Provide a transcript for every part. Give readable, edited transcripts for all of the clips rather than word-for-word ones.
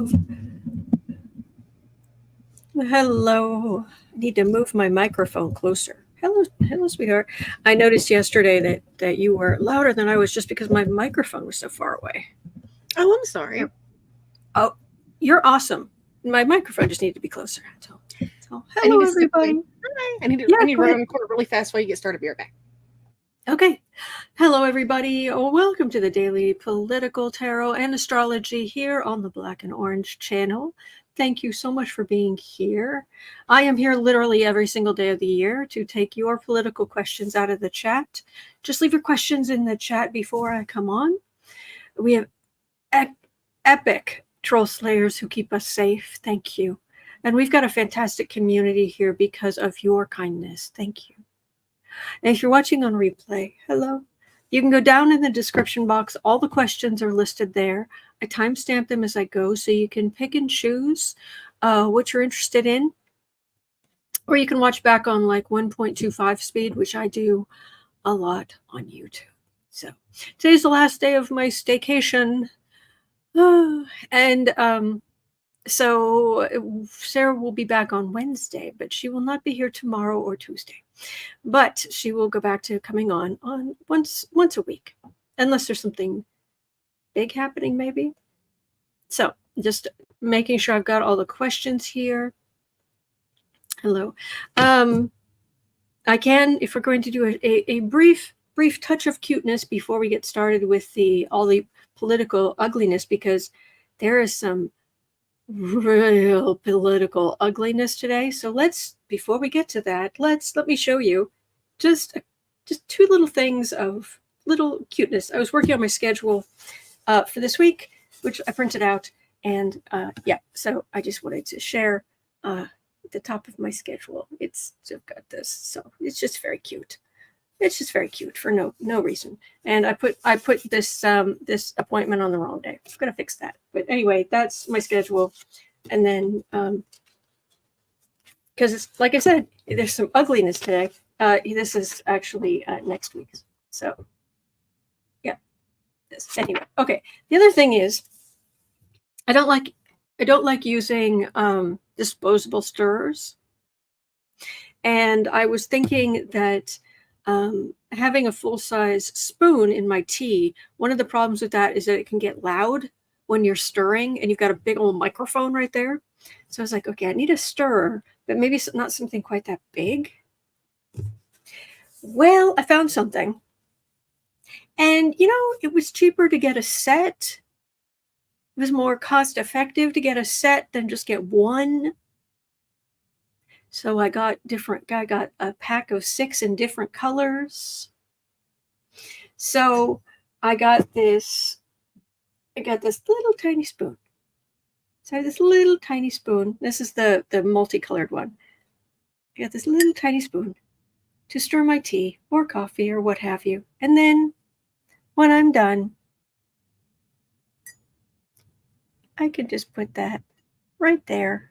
move. Hello. I need to move my microphone closer. Hello, sweetheart. I noticed yesterday that you were louder than I was just because my microphone was so far away. Oh, I'm sorry. Oh, you're awesome. My microphone just needed to be closer. So hello, everybody. Hi. I need to run on the corner really fast while you get started. Be right back. Okay. Hello, everybody. Welcome to the Daily Political Tarot and Astrology here on the Black and Orange channel. Thank you so much for being here. I am here literally every single day of the year to take your political questions out of the chat. Just leave your questions in the chat before I come on. We have epic troll slayers who keep us safe. Thank you. And we've got a fantastic community here because of your kindness. Thank you. And if you're watching on replay, hello. You can go down in the description box. All the questions are listed there. I timestamp them as I go, so you can pick and choose what you're interested in. Or you can watch back on like 1.25 speed, which I do a lot on YouTube. So today's the last day of my staycation. So Sarah will be back on Wednesday, but she will not be here tomorrow or Tuesday. But she will go back to coming on once a week, unless there's something big happening, maybe. So just making sure I've got all the questions here. Hello. I can, if we're going to do a brief touch of cuteness before we get started with all the political ugliness, because there is some real political ugliness today. So before we get to that, let me show you just two little things of little cuteness. I was working on my schedule for this week, which I printed out, and so I just wanted to share the top of my schedule. I've got this, so it's just very cute. It's just very cute for no reason. And I put this appointment on the wrong day. I'm gonna fix that. But anyway, that's my schedule. And then because it's like I said, there's some ugliness today. This is actually next week. So yeah. Anyway, okay. The other thing is, I don't like using disposable stirrers. And I was thinking that having a full-size spoon in my tea, one of the problems with that is that it can get loud when you're stirring, and you've got a big old microphone right there. So I was like, okay, I need a stirrer, but maybe not something quite that big. Well, I found something. And, it was cheaper to get a set. It was more cost-effective to get a set than just get one. So I got a pack of 6 in different colors. So I got this little tiny spoon. So this little tiny spoon. This is the multicolored one. I got this little tiny spoon to stir my tea or coffee or what have you. And then when I'm done, I can just put that right there.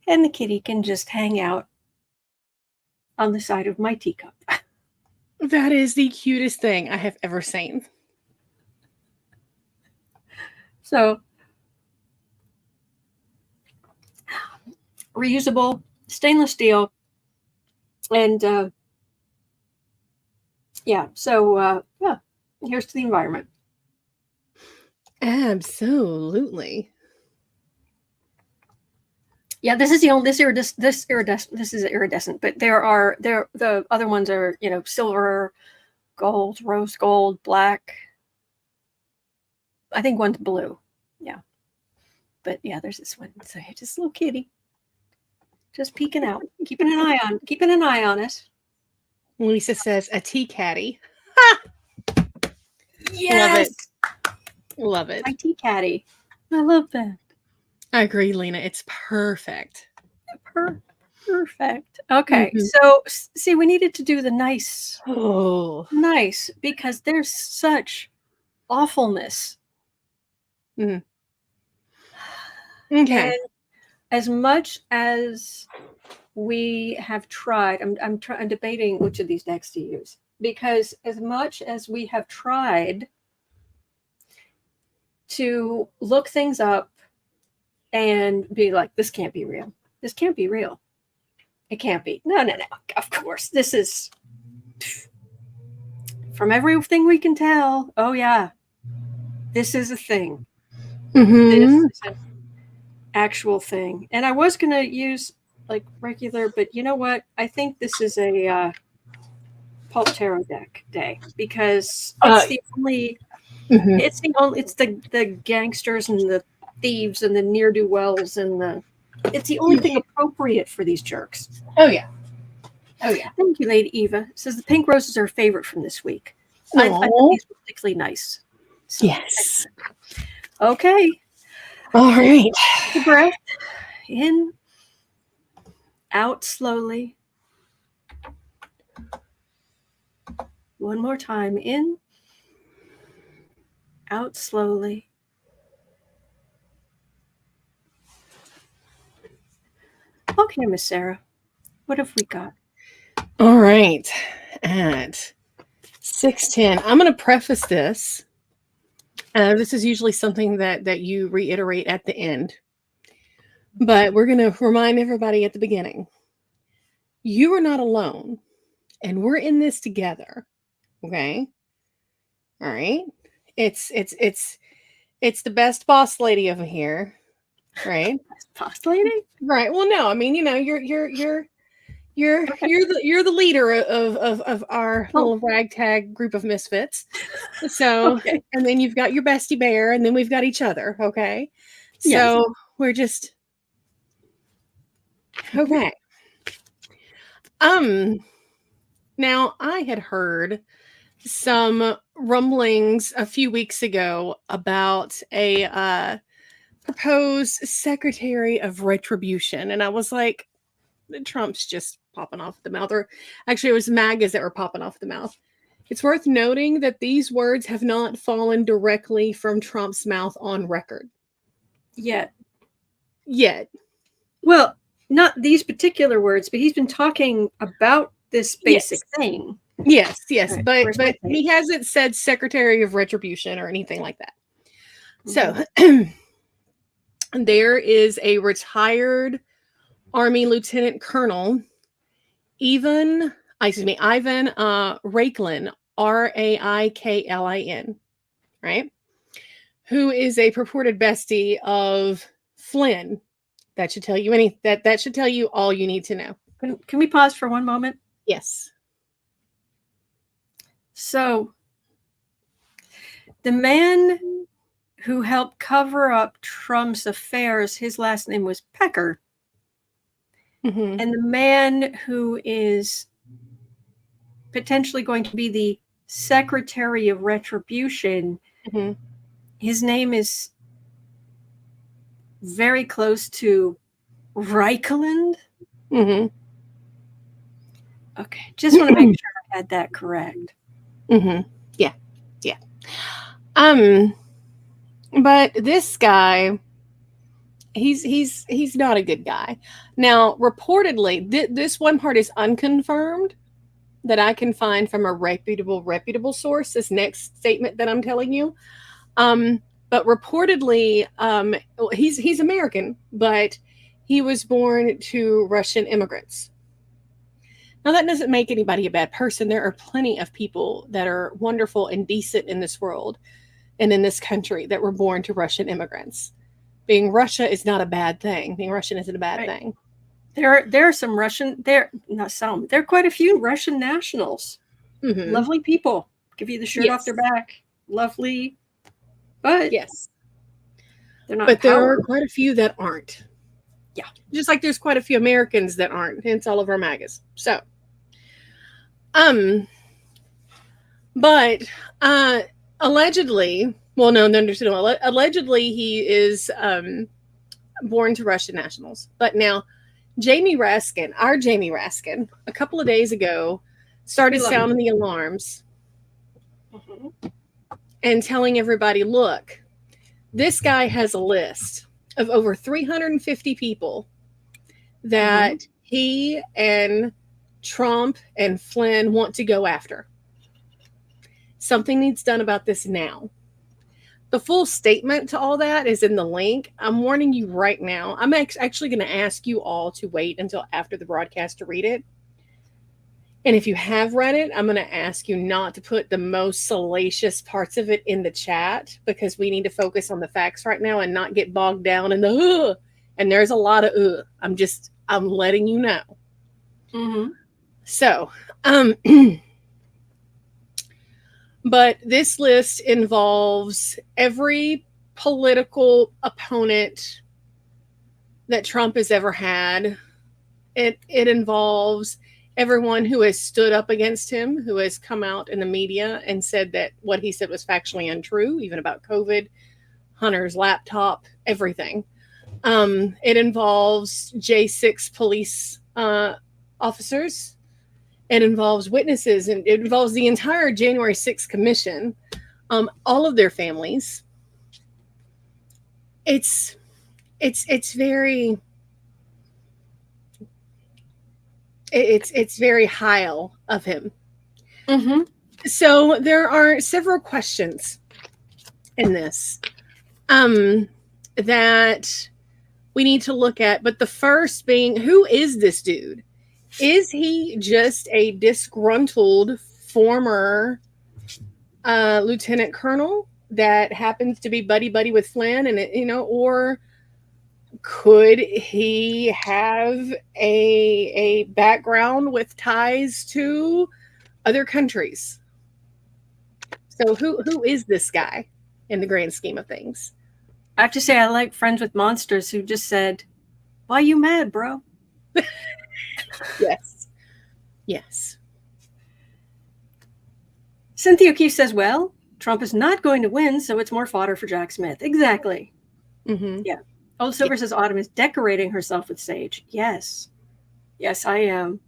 And the kitty can just hang out on the side of my teacup. That is the cutest thing I have ever seen. So, reusable stainless steel. And here's to the environment. Absolutely. Yeah, this is iridescent, but the other ones are, silver, gold, rose gold, black. I think one's blue. Yeah. But yeah, there's this one. So just a little kitty. Just peeking out, keeping an eye on us. Lisa says a tea caddy. Yes. Love it. My tea caddy. I love that. I agree, Lena. It's perfect. Perfect. Okay. So see, we needed to do the nice. Oh, nice, because there's such awfulness. Okay. And as much as we have tried, I'm debating which of these decks to use, because as much as we have tried to look things up and be like, this can't be real. This can't be real. It can't be. No. Of course. This is, from everything we can tell, oh yeah, this is a thing. This is an actual thing. And I was going to use like regular, but you know what? I think this is a Pulp Tarot deck day, because it's the only, it's the gangsters and the thieves and the ne'er-do-wells and it's the only thing appropriate for these jerks. Oh yeah. Thank you, Lady Eva. It says the pink roses are a favorite from this week. I thought these were particularly nice. So, yes. Okay. All right. Take a breath in, out slowly. One more time. In, out slowly. Okay, Miss Sarah, what have we got? All right. At 6:10, I'm going to preface this. This is usually something that you reiterate at the end, but we're going to remind everybody at the beginning. You are not alone, and we're in this together. Okay. All right. It's the best boss lady over here, right? Boss lady? Right. Well, no, I mean, you're the leader of our little ragtag group of misfits. So, and then you've got your bestie bear, and then we've got each other. Okay. So we're just okay. Now I had heard some rumblings a few weeks ago about a proposed secretary of retribution, and I was like, Trump's just popping off the mouth, or actually it was MAGAs that were popping off the mouth. It's worth noting that these words have not fallen directly from Trump's mouth on record Yet. Well, not these particular words, but he's been talking about this basic thing. Yes, Right, but he hasn't said secretary of retribution or anything like that. So there is a retired Army Lieutenant Colonel, Ivan Raiklin, Raiklin, right? Who is a purported bestie of Flynn. That should tell you that should tell you all you need to know. Can we pause for one moment? Yes. So the man who helped cover up Trump's affairs, his last name was Pecker. Mm-hmm. And the man who is potentially going to be the Secretary of Retribution, his name is very close to Raiklin. Okay, just want to make sure I had that correct. Yeah. But this guy, he's not a good guy. Now, reportedly, this one part is unconfirmed that I can find from a reputable source. This next statement that I'm telling you, but reportedly, he's American, but he was born to Russian immigrants. Now, that doesn't make anybody a bad person. There are plenty of people that are wonderful and decent in this world and in this country that were born to Russian immigrants. Being Russia is not a bad thing. Being Russian isn't a bad thing. There are some Russian, there are quite a few Russian nationals. Lovely people. Give you the shirt off their back. Lovely. But they're not. But there are quite a few that aren't. Yeah. Just like there's quite a few Americans that aren't, hence all of our MAGAs. So, but allegedly, well, no, allegedly he is born to Russian nationals. But now, our Jamie Raskin, a couple of days ago, started sounding the alarms and telling everybody, look, this guy has a list of over 350 people that he and Trump and Flynn want to go after. Something needs done about this now. The full statement to all that is in the link. I'm warning you right now. I'm actually going to ask you all to wait until after the broadcast to read it. And if you have read it, I'm going to ask you not to put the most salacious parts of it in the chat, because we need to focus on the facts right now and not get bogged down in the and there's a lot of I'm letting you know. Mm-hmm. So, but this list involves every political opponent that Trump has ever had. It involves everyone who has stood up against him, who has come out in the media and said that what he said was factually untrue, even about COVID, Hunter's laptop, everything. It involves J6 police officers. It involves witnesses, and it involves the entire January 6th commission, all of their families. It's very Heil of him. Mm-hmm. So there are several questions in this that we need to look at. But the first being, who is this dude? Is he just a disgruntled former lieutenant colonel that happens to be buddy with Flynn, and or could he have a background with ties to other countries? So who is this guy in the grand scheme of things? I have to say, I like Friends with Monsters, who just said, "Why you mad, bro?" Yes. Cynthia O'Keefe says, "Well, Trump is not going to win, so it's more fodder for Jack Smith." Exactly. Mm-hmm. Yeah. Old Silver says Autumn is decorating herself with sage. Yes. Yes, I am.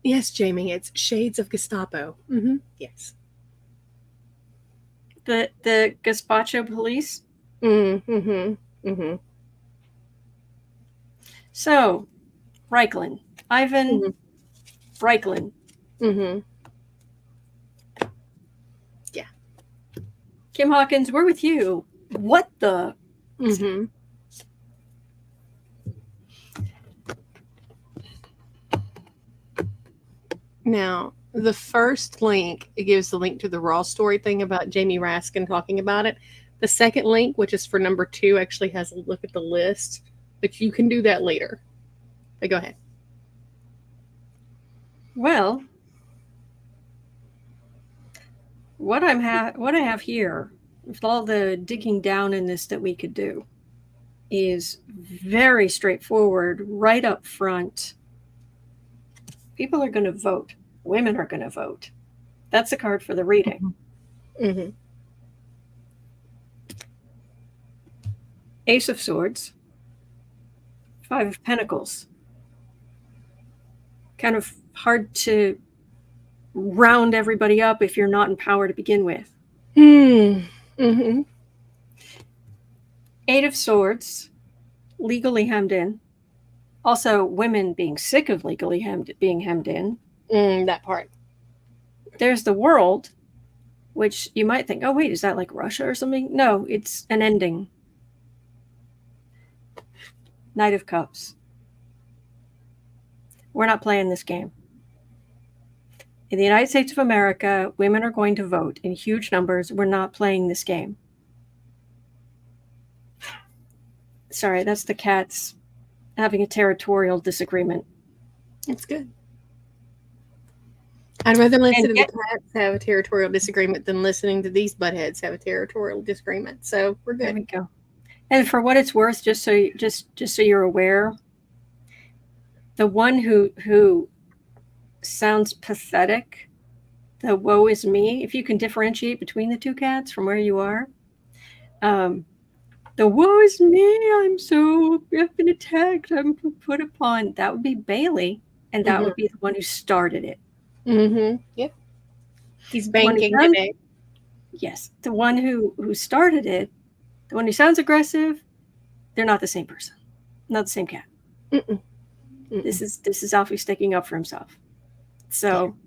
Yes, Jamie, it's shades of Gestapo. Mm-hmm. Yes. The Gazpacho police. Mm-hmm. Mm-hmm. So, Raiklin. Ivan Mm-hmm. Raiklin. Mm-hmm. Yeah. Kim Hawkins, we're with you. What the? Mm-hmm. Now, the first link, it gives the link to the Raw story thing about Jamie Raskin talking about it. The second link, which is for number 2, actually has a look at the list, but you can do that later. But go ahead. Well, what I have here, with all the digging down in this that we could do, is very straightforward, right up front. People are going to vote. Women are going to vote. That's a card for the reading. Mm-hmm. Ace of Swords. 5 of Pentacles. Kind of hard to round everybody up if you're not in power to begin with. Mm-hmm. 8 of Swords. Legally hemmed in. Also, women being sick of legally being hemmed in. That part. There's the World, which you might think, oh, wait, is that like Russia or something? No, it's an ending. Knight of Cups. We're not playing this game. In the United States of America, women are going to vote in huge numbers. We're not playing this game. Sorry, that's the cats having a territorial disagreement. It's good. I'd rather listen to the cats have a territorial disagreement than listening to these buttheads have a territorial disagreement. So we're good. There we go. And for what it's worth, just so you're aware, the one who sounds pathetic, the woe is me, if you can differentiate between the two cats from where you are, the woe is me, I've been attacked, I'm put upon, that would be Bailey, and that would be the one who started it. Mm-hmm. Yep. He's banking today. Yes. The one who started it, the one who sounds aggressive, they're not the same person. Not the same cat. Mm-mm. Mm-mm. This is Alfie sticking up for himself. So,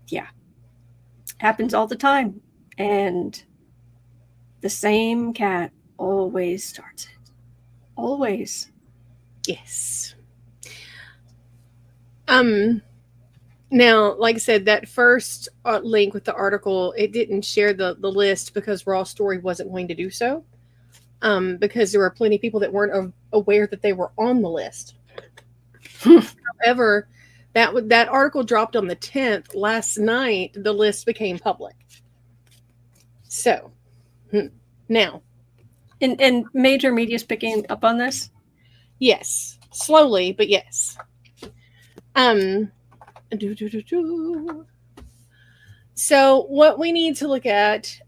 yeah. Happens all the time. And the same cat always starts it. Always. Yes. Now, like I said, that first link with the article, it didn't share the list because Raw Story wasn't going to do so. Because there were plenty of people that weren't aware that they were on the list. However, that article dropped on the 10th. Last night, the list became public. So, now. And major media's picking up on this? Yes. Slowly, but yes. So what we need to look at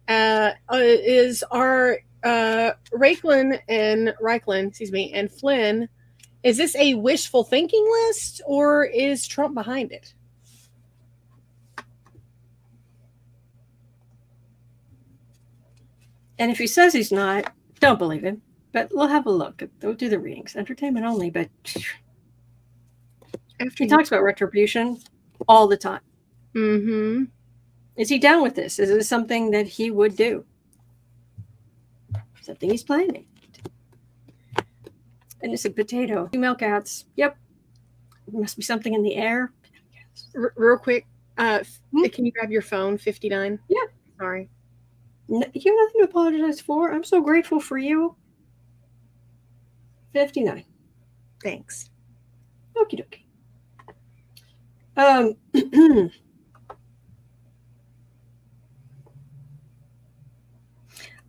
is our Raiklin and Flynn. Is this a wishful thinking list, or is Trump behind it? And if he says he's not, don't believe him. But we'll have a look. We'll do the readings. Entertainment only, but he talks about retribution all the time. Mm-hmm. Is he down with this? Is this something that he would do? Something he's planning. And it's a potato. Female cats. Yep. There must be something in the air. Real quick, can you grab your phone? 59. Yeah. Sorry. No, you have nothing to apologize for. I'm so grateful for you. 59. Thanks. Okie dokie.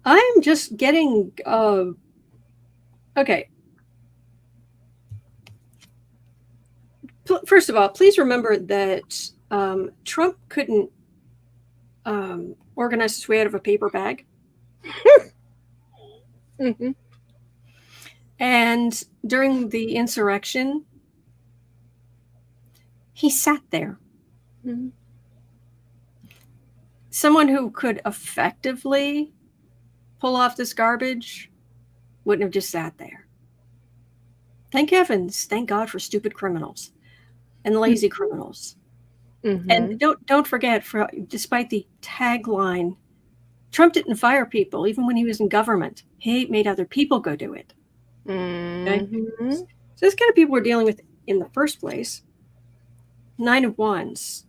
I'm just getting okay. First of all, please remember that Trump couldn't organize his way out of a paper bag. Mm-hmm. And during the insurrection, he sat there. Mm-hmm. Someone who could effectively pull off this garbage wouldn't have just sat there. Thank heavens, thank God for stupid criminals and lazy criminals. Mm-hmm. And don't forget, despite the tagline, Trump didn't fire people even when he was in government. He made other people go do it. Mm-hmm. Okay? So this kind of people we're dealing with in the first place. 9 of Wands.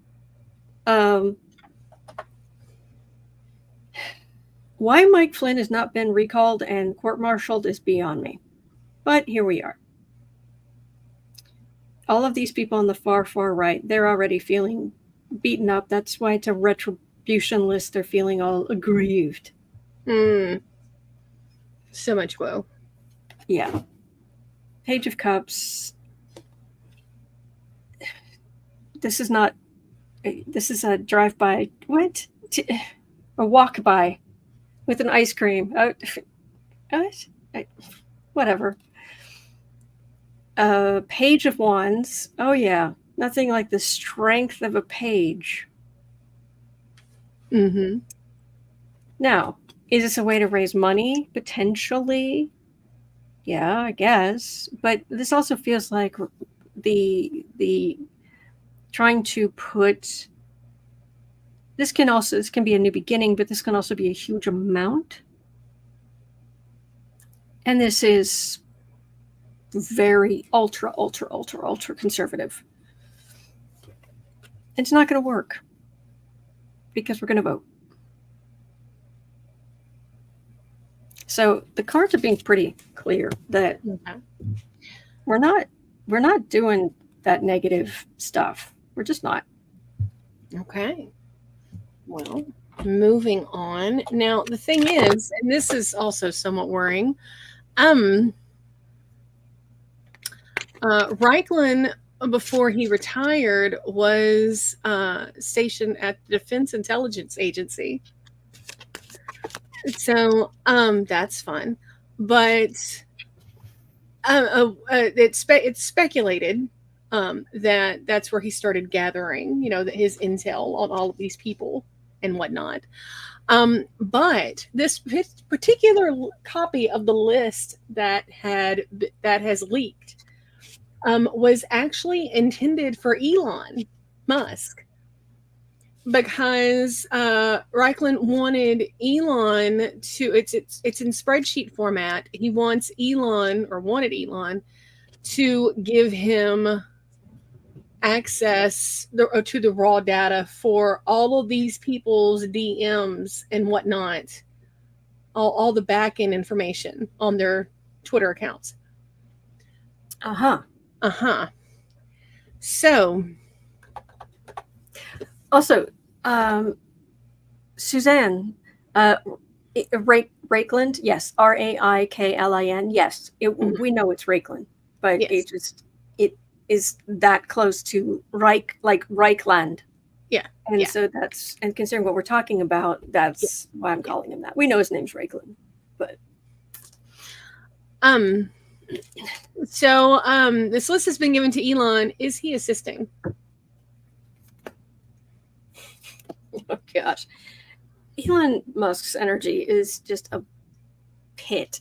Why Mike Flynn has not been recalled and court-martialed is beyond me. But here we are. All of these people on the far, far right, they're already feeling beaten up. That's why it's a retribution list. They're feeling all aggrieved. So much woe. Yeah. Page of Cups. This is a drive-by. What? A walk-by with an ice cream. Whatever. Page of Wands. Oh, yeah. Nothing like the strength of a page. Mm-hmm. Now, is this a way to raise money? Potentially. Yeah, I guess. But this also feels like the trying to put... This can be a new beginning, but this can also be a huge amount. And this is very ultra conservative. It's not going to work because we're going to vote. So the cards are being pretty clear that we're not doing that negative stuff. We're just not. Okay. Well, moving on. Now, the thing is, and this is also somewhat worrying, Raiklin, before he retired, was stationed at the Defense Intelligence Agency. So that's fun. But it's speculated that that's where he started gathering, his intel on all of these people and whatnot. But this particular copy of the list that has leaked was actually intended for Elon Musk. because Raiklin wanted Elon to, it's in spreadsheet format. He wants Elon, or wanted Elon, to give him access to the raw data for all of these people's DMs and whatnot, all the back end information on their Twitter accounts. So also, Suzanne, Raiklin, yes, Raiklin, yes, we know it's Raiklin, but yes. it is that close to Reichland. Yeah. And so that's, and considering what we're talking about, that's why I'm calling him that. We know his name's Raiklin, but so this list has been given to Elon. Is he assisting? Oh gosh, Elon Musk's energy is just a pit.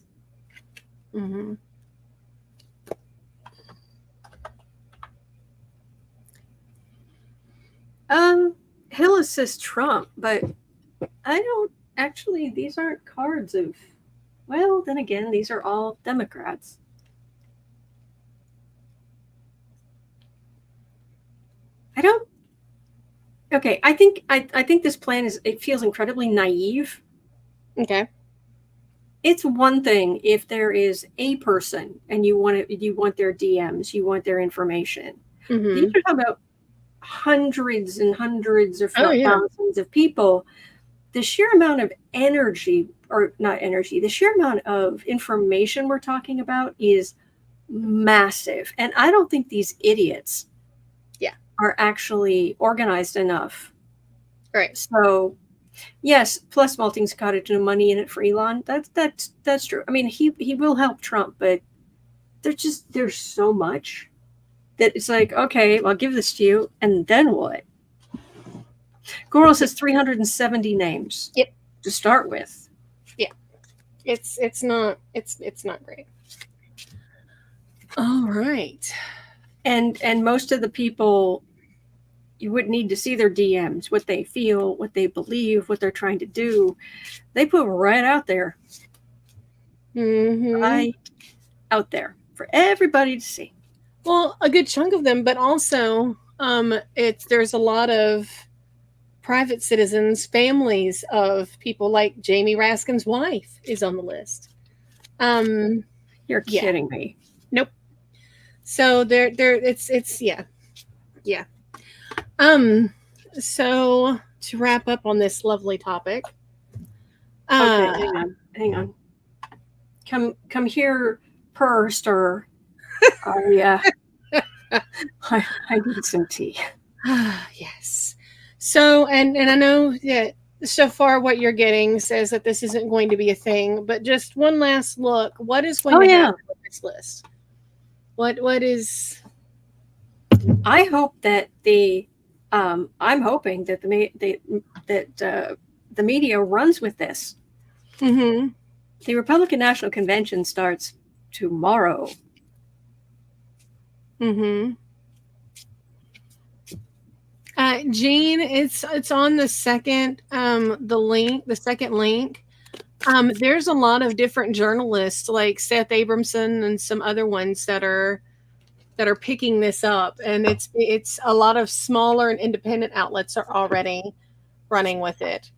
He'll assist Trump, but I don't actually, these aren't cards of, well, then again, these are all Democrats. I don't, okay, I think this plan it feels incredibly naive. Okay. It's one thing if there is a person and you want their DMs, you want their information. These are talking about hundreds and hundreds, if not thousands of people. The sheer amount of energy, or not energy, the sheer amount of information we're talking about is massive. And I don't think these idiots are actually organized enough. Right. So yes, plus Malting's cottage, no money in it for Elon. That's true. I mean, he will help Trump, but there's so much that it's like, okay, well, I'll give this to you, and then what? Goral says 370 names. Yep. To start with. Yeah. It's not great. All right. And most of the people, you wouldn't need to see their DMs, what they feel, what they believe, what they're trying to do. They put right out there. Right out there for everybody to see. Well, a good chunk of them, but also there's a lot of private citizens, families of people, like Jamie Raskin's wife is on the list. You're kidding me. Nope. So it's yeah. So to wrap up on this lovely topic. Okay, hang on. Come here, Stir. I need some tea. Yes. So, and I know that so far what you're getting says that this isn't going to be a thing, but just one last look. What is going to happen with this list? What is? I hope that I'm hoping that the media runs with this. The Republican National Convention starts tomorrow. Jean, it's on the second the second link. There's a lot of different journalists like Seth Abramson and some other ones that are picking this up, and it's a lot of smaller and independent outlets are already running with it.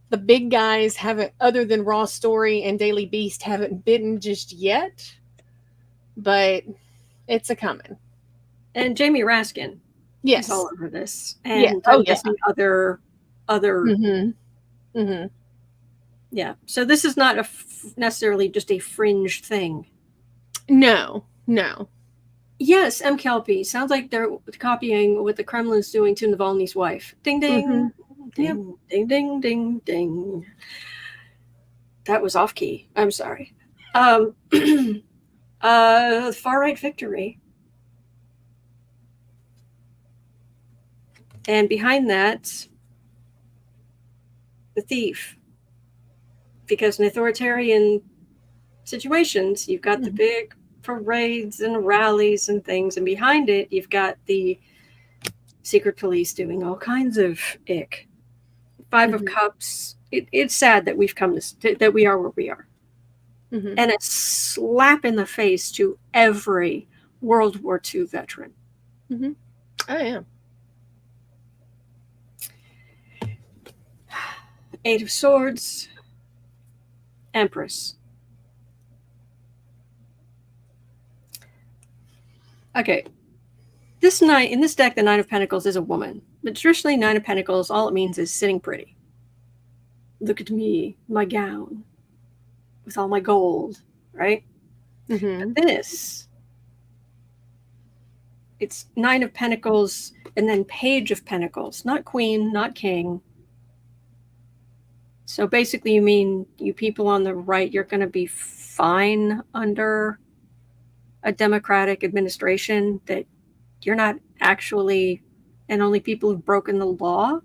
The big guys haven't, other than Raw Story and Daily Beast, haven't bitten just yet, but it's a coming. And Jamie Raskin, yes, is all over this, and I'm guessing other. Yeah, so this is not necessarily just a fringe thing. No. Yes, M. Kelpie. Sounds like they're copying what the Kremlin's doing to Navalny's wife. Ding, ding, ding, ding, ding, ding, ding. That was off key. I'm sorry. Far right victory. And behind that, the thief. Because in authoritarian situations, you've got the big parades and rallies and things, and behind it, you've got the secret police doing all kinds of ick. 5 of Cups. It's sad that we've come that we are where we are. And a slap in the face to every World War II veteran. Oh, yeah. 8 of Swords. Empress. Okay. In this deck, the 9 of Pentacles is a woman. But traditionally, 9 of Pentacles, all it means is sitting pretty. Look at me, my gown, with all my gold, right? But this, it's 9 of Pentacles and then Page of Pentacles, not Queen, not King. So basically, you mean you people on the right, you're going to be fine under a Democratic administration, that you're not actually, and only people who've broken the law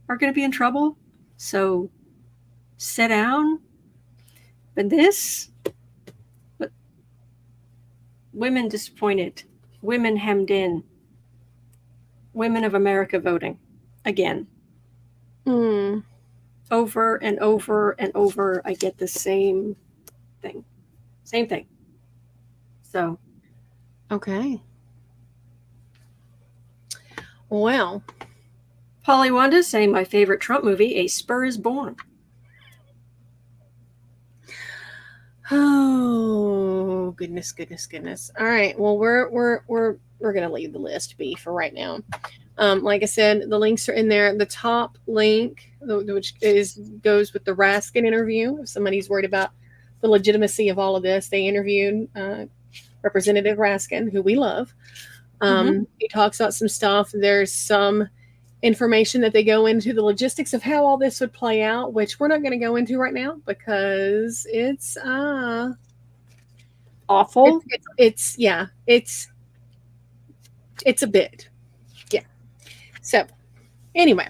are going to be in trouble. So sit down. But this, women disappointed, women hemmed in, women of America voting again. Over and over and over, I get the same thing. Same thing. So. Okay. Well. Polly Wanda saying my favorite Trump movie, A Spur is Born. Oh, goodness. All right. Well, we're gonna leave the list be for right now. Like I said, the links are in there. The top link, which goes with the Raskin interview. If somebody's worried about the legitimacy of all of this, they interviewed Representative Raskin, who we love. He talks about some stuff. There's some information that they go into the logistics of how all this would play out, which we're not going to go into right now because it's awful. It's a bit. Yeah. So anyway,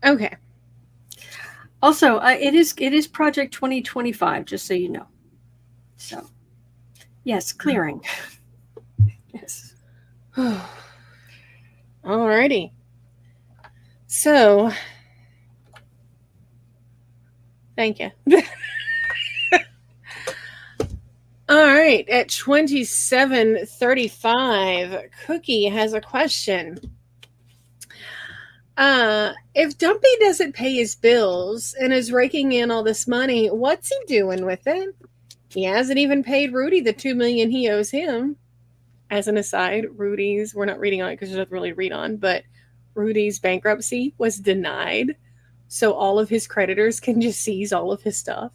okay. Also, it is Project 2025, just so you know. So, yes, clearing. Yes. Alrighty. So, thank you. All right, at 27:35, Cookie has a question. If Dumpy doesn't pay his bills and is raking in all this money, what's he doing with it? He hasn't even paid Rudy the $2 million he owes him. As an aside, Rudy's, we're not reading on it because there's nothing really to read on, but Rudy's bankruptcy was denied, so all of his creditors can just seize all of his stuff.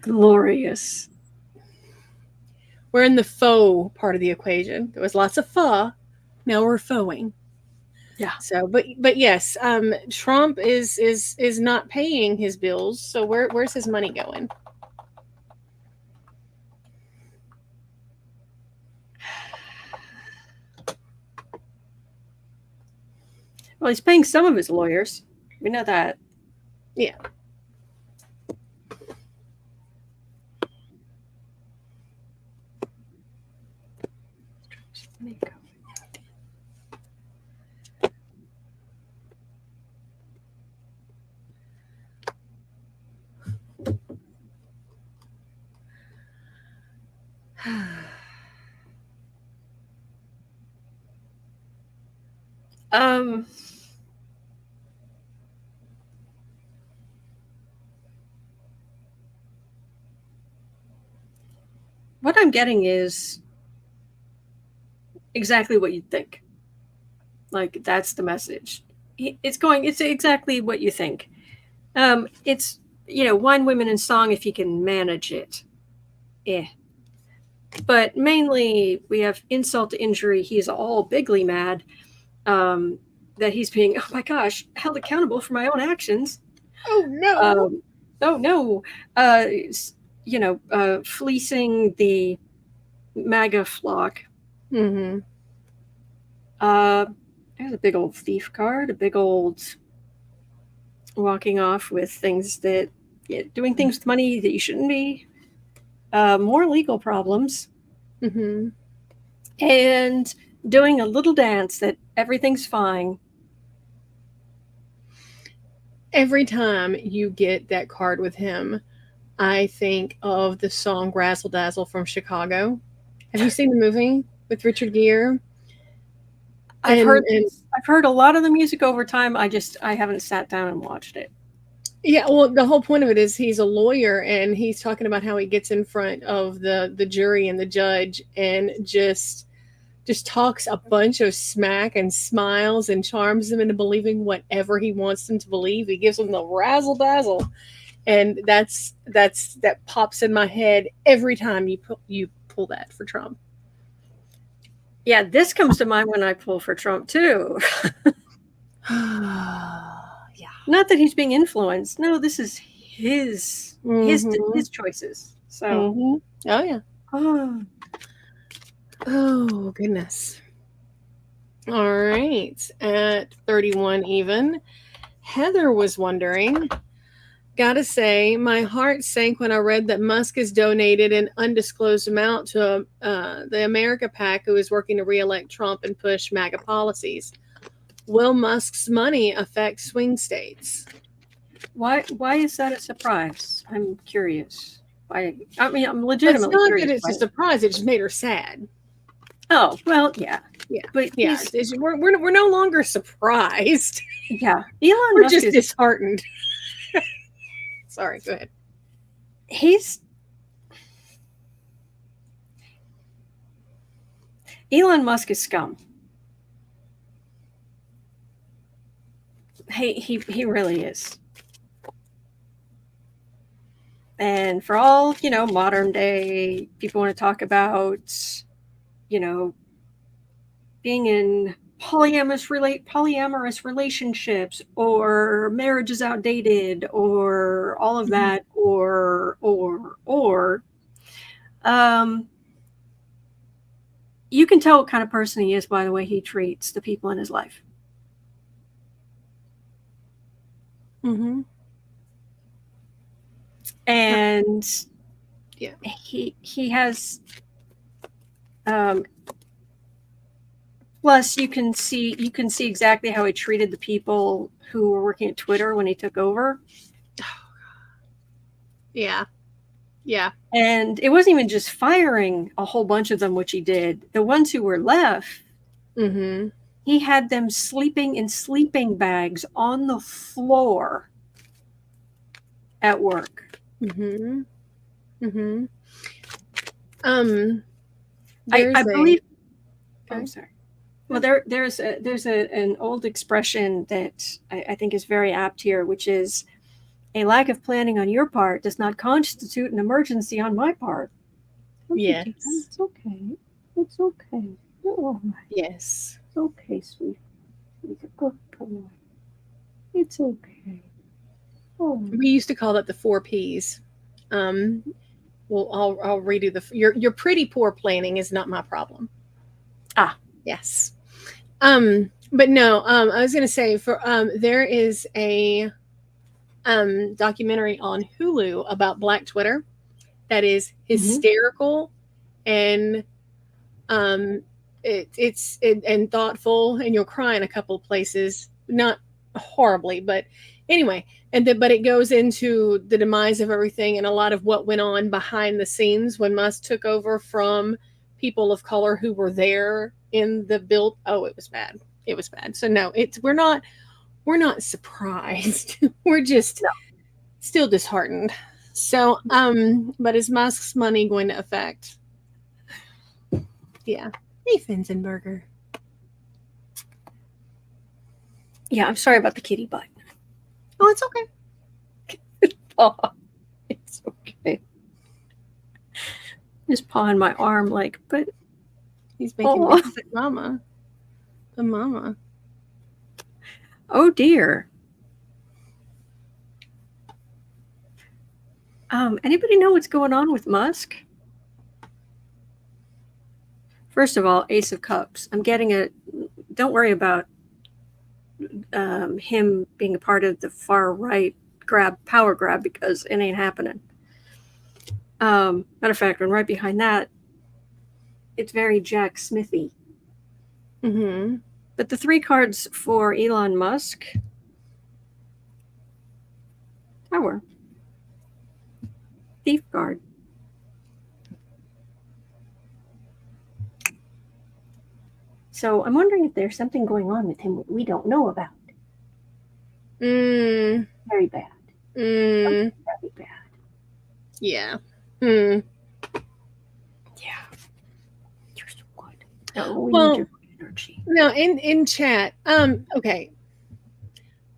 Glorious. We're in the faux part of the equation. There was lots of pho. Now we're faux-ing. Yeah. So, but yes, Trump is not paying his bills. So where's his money going? Well, he's paying some of his lawyers. We know that. Yeah. What I'm getting is exactly what you'd think. Like, that's the message. It's exactly what you think. It's, wine, women, and song if you can manage it. Yeah. But mainly we have insult to injury. He's all bigly mad that he's being, oh my gosh, held accountable for my own actions. Oh no. Fleecing the MAGA flock. Mm-hmm. There's a big old thief card, a big old walking off with things that, doing things with money that you shouldn't be. More legal problems. Mm-hmm. And doing a little dance that everything's fine. Every time you get that card with him, I think of the song Razzle Dazzle from Chicago. Have you seen the movie with Richard Gere? I've heard a lot of the music over time. I haven't sat down and watched it. Yeah, well, the whole point of it is he's a lawyer, and he's talking about how he gets in front of the jury and the judge and just talks a bunch of smack and smiles and charms them into believing whatever he wants them to believe. He gives them the razzle dazzle, and that pops in my head every time you pull that for Trump. Yeah, this comes to mind when I pull for Trump too. Yeah. Not that he's being influenced. No, this is his choices. So. Mm-hmm. Oh yeah. Oh goodness. All right. At 31 even, Heather was wondering. Gotta say, my heart sank when I read that Musk has donated an undisclosed amount to the America PAC, who is working to reelect Trump and push MAGA policies. Will Musk's money affect swing states? Why is that a surprise? I'm curious. I mean, I'm legitimately it's not curious. That it's a surprise. It just made her sad. Oh, well, yeah. Yeah. But yeah, we're no longer surprised. Yeah. Elon We're Musk just disheartened. Sorry, go ahead. Elon Musk is scum. He really is. And for all, modern day people want to talk about, being in polyamorous relationships, or marriage is outdated, or all of that, or you can tell what kind of person he is by the way he treats the people in his life. Mm-hmm. And yeah, he has plus you can see exactly how he treated the people who were working at Twitter when he took over. Yeah. And it wasn't even just firing a whole bunch of them, which he did. The ones who were left, he had them sleeping in sleeping bags on the floor at work. I believe. I'm sorry. Well, there's an old expression that I think is very apt here, which is, a lack of planning on your part does not constitute an emergency on my part. Yes. It's okay. It's okay. You're all right. Yes. It's okay, sweet. He's a good boy. It's okay. Oh. We used to call that the 4 Ps. Well, I'll redo your pretty poor planning is not my problem. Yes. But no, I was going to say there is a documentary on Hulu about Black Twitter that is hysterical and it's thoughtful, and you'll cry in a couple of places, not horribly, but anyway, but it goes into the demise of everything and a lot of what went on behind the scenes when Musk took over from people of color who were there in the build. Oh, it was bad. So no, we're not surprised. We're just still disheartened. So, but is Musk's money going to affect? Yeah. Hey, Finzenberger. Yeah, I'm sorry about the kitty butt. Oh, it's okay. It's okay. Just pawing my arm, but he's making me sick, mama. The mama. Oh dear. Anybody know what's going on with Musk? First of all, Ace of Cups. I'm getting don't worry about him being a part of the far right power grab, because it ain't happening. Matter of fact, and right behind that, it's very Jack Smithy. Mm-hmm. But the 3 cards for Elon Musk, Tower, Thief card. So I'm wondering if there's something going on with him we don't know about. Very bad. Very bad. Yeah. Yeah. You're so good. No, we Well, need your energy. Now, in chat, okay.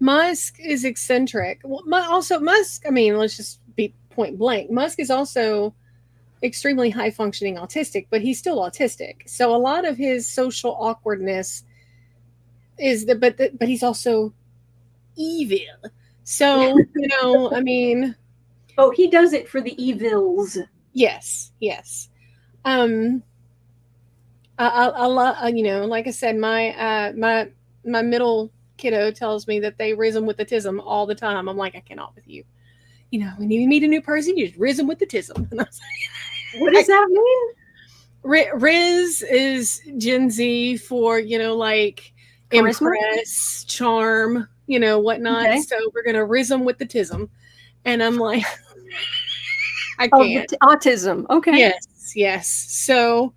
Musk is eccentric. Well, also Musk, I mean, let's just be point blank. Musk is also extremely high functioning autistic, but he's still autistic. So a lot of his social awkwardness is but he's also evil. So, you know, I mean, Oh, he does it for the evils. yes. I you know, like I said, my middle kiddo tells me that they rizz with the tism all the time. I'm like, I cannot with you. You know, when you meet a new person, you just rizz with the tism. And I was like, What does that mean? Riz is Gen Z for, you know, like Charisma? impress, charm, you know, whatnot. Okay. So we're gonna rizz them with the tism. And I'm like, I Oh, can't. autism. Okay. Yes. So,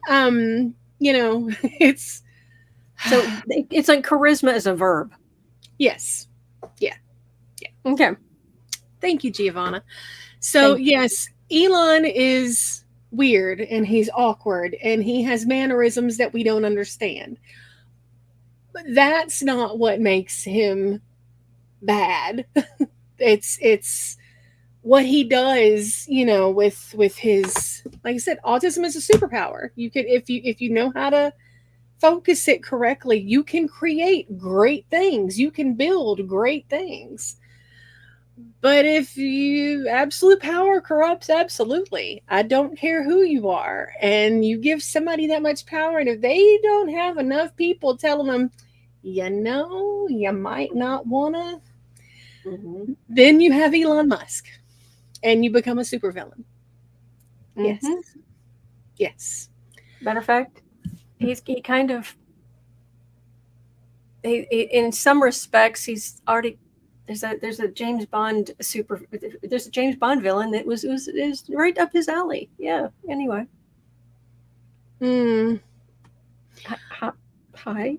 you know, it's So it's like charisma as a verb. yes. Yeah. Okay. Thank you, Giovanna. So yes, Elon is weird and he's awkward and he has mannerisms that we don't understand. But that's not what makes him bad. it's what he does, you know, with his, like I said, autism is a superpower. You could, if you know how to focus it correctly, you can create great things. You can build great things. But if you, absolute power corrupts absolutely. I don't care who you are. And you give somebody that much power, and if they don't have enough people telling them, you know, you might not want to, then you have Elon Musk and you become a supervillain. Yes. Yes. Matter of fact, he kind of, in some respects, he's already, there's a James Bond there's a James Bond villain that is right up his alley. Yeah. Anyway. Hi.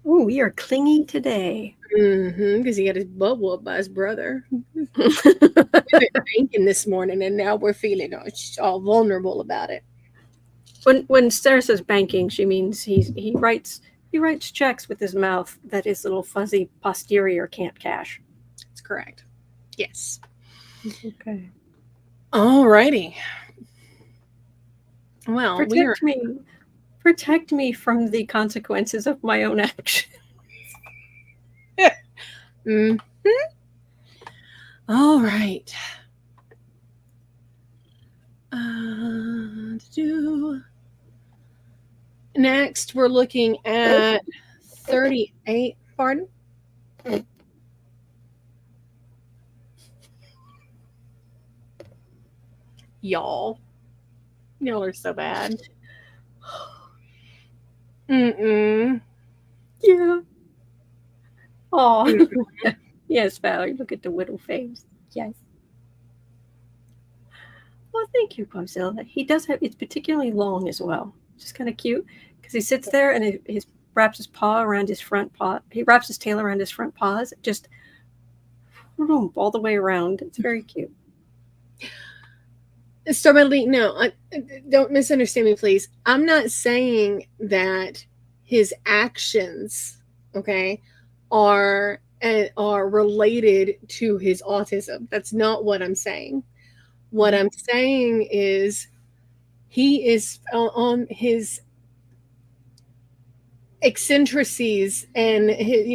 Oh, we are clingy today. Because he got his butt whooped by his brother. We've been drinking this morning, and now we're feeling all vulnerable about it. When Sarah says banking, she means he writes checks with his mouth that his little fuzzy posterior can't cash. That's correct. Yes. Okay. All righty. Well, protect me from the consequences of my own actions. All right. Next, we're looking at 38. Pardon? Y'all are so bad. Yeah. Oh. Yes, Valerie. Look at the little face. Yes. Well, thank you, Quamzilla. He does have, it's particularly long as well. Just kind of cute because he sits there and he wraps his paw around his front paw. He wraps his tail around his front paws, just all the way around. It's very cute. No, don't misunderstand me, please. I'm not saying that his actions, okay, are related to his autism. That's not what I'm saying. What I'm saying is he is on his eccentricities, and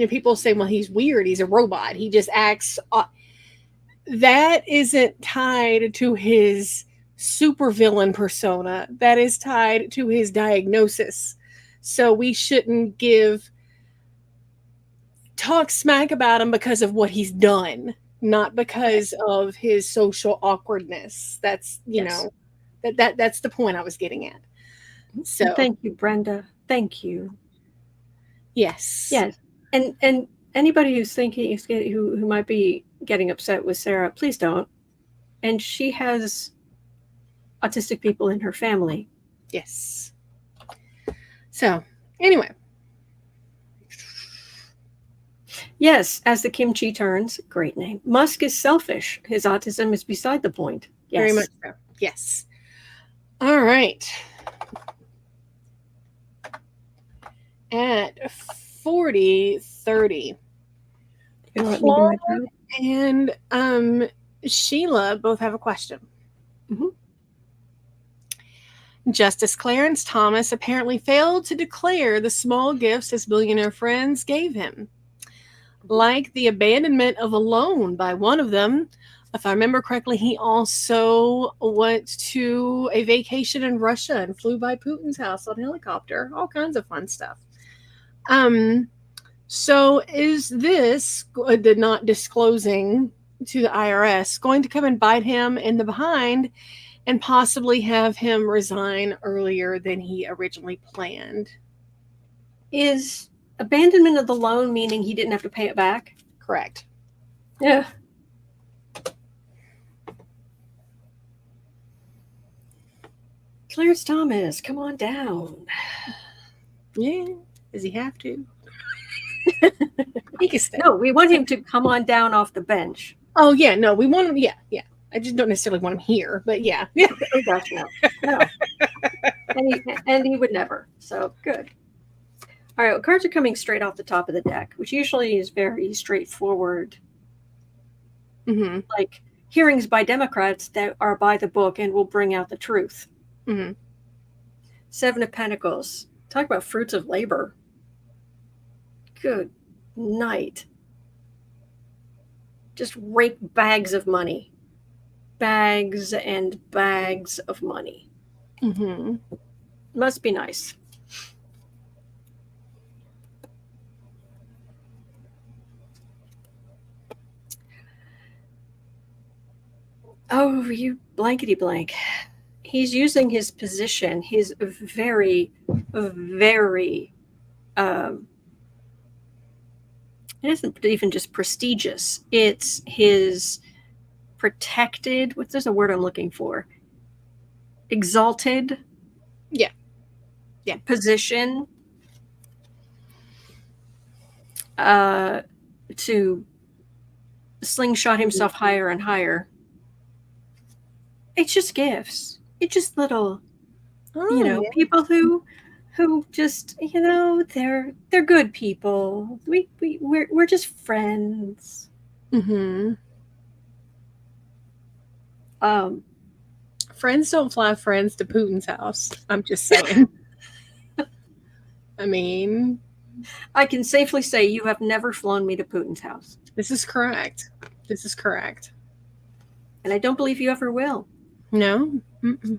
people say, well, he's weird, he's a robot, he just acts. That isn't tied to his supervillain persona. That is tied to his diagnosis. So we shouldn't talk smack about him because of what he's done, not because of his social awkwardness. That's, that's the point I was getting at. So Thank you, Brenda. Thank you. yes. Yes. And anybody who's thinking who might be getting upset with Sarah, please don't. And she has autistic people in her family. Yes. So anyway. Yes, as the kimchi turns, great name. Musk is selfish. His autism is beside the point. Yes. Very much so. Yes. All right. At 40:30, Claude and Sheila both have a question. Mm-hmm. Justice Clarence Thomas apparently failed to declare the small gifts his billionaire friends gave him, like the abandonment of a loan by one of them. If I remember correctly, he also went to a vacation in Russia and flew by Putin's house on a helicopter. All kinds of fun stuff. So is this, the not disclosing to the IRS, going to come and bite him in the behind and possibly have him resign earlier than he originally planned? Is abandonment of the loan meaning he didn't have to pay it back? Correct. Yeah. Clarence Thomas, come on down. Yeah. Does he have to? He can stay. No, we want him to come on down off the bench. Oh, yeah. No, we want him. Yeah. Yeah. I just don't necessarily want him here, but yeah. Yeah. Oh, gosh, no. No. And he would never. So, good. All right, well, cards are coming straight off the top of the deck, which usually is very straightforward. Mm-hmm. Like hearings by Democrats that are by the book and will bring out the truth. Mm-hmm. Seven of Pentacles. Talk about fruits of labor. Good night. Just rake bags of money. Bags and bags of money. Mm-hmm. Must be nice. Oh, you blankety blank. He's using his position, his very, very, it isn't even just prestigious. It's his protected, there's a word I'm looking for, exalted Yeah. position to slingshot himself higher and higher. It's just gifts. It's just little, people who just, they're good people. We're just friends. Mm-hmm. Friends don't fly friends to Putin's house. I'm just saying. I mean, I can safely say you have never flown me to Putin's house. This is correct. This is correct. And I don't believe you ever will. No? Mm-mm.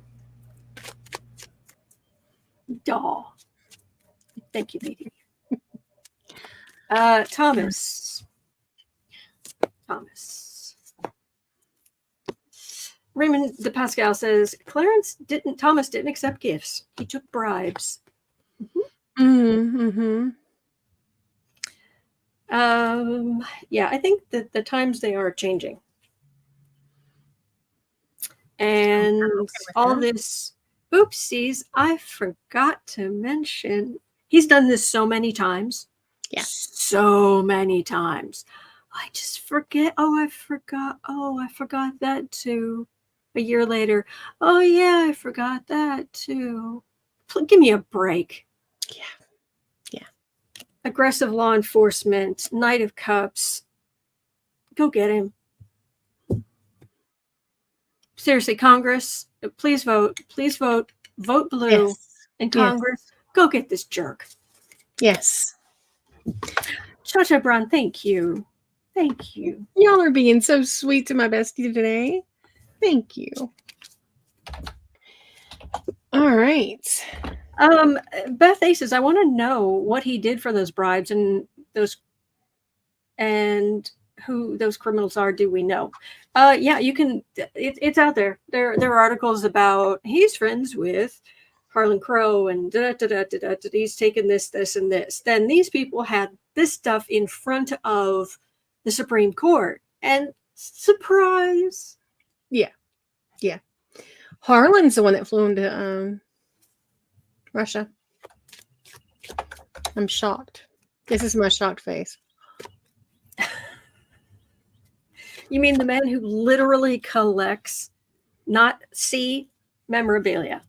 Daw. Thank you, lady. Thomas. Raymond de Pascal says Thomas didn't accept gifts. He took bribes. Mm-hmm. Yeah, I think that the times they are changing. And all this, oopsies, I forgot to mention, he's done this so many times. Yeah. So many times. I just forget. I forgot that too. A year later, oh yeah, I forgot that too. Give me a break. Yeah. Aggressive law enforcement, Knight of Cups. Go get him. Seriously, Congress, please vote. Please vote. Vote blue. Yes. In Congress. Yes. Go get this jerk. Yes. Cha-Cha Brown, thank you. Thank you. Y'all are being so sweet to my bestie today. Thank you. All right. Beth Aces, I want to know what he did for those bribes and who those criminals are. Do we know? Yeah, you can. It's out there. There are articles about he's friends with Harlan Crow and he's taken this, this, and this. Then these people had this stuff in front of the Supreme Court. And surprise. Yeah. Harlan's the one that flew into Russia. I'm shocked. This is my shocked face. You mean the man who literally collects not see memorabilia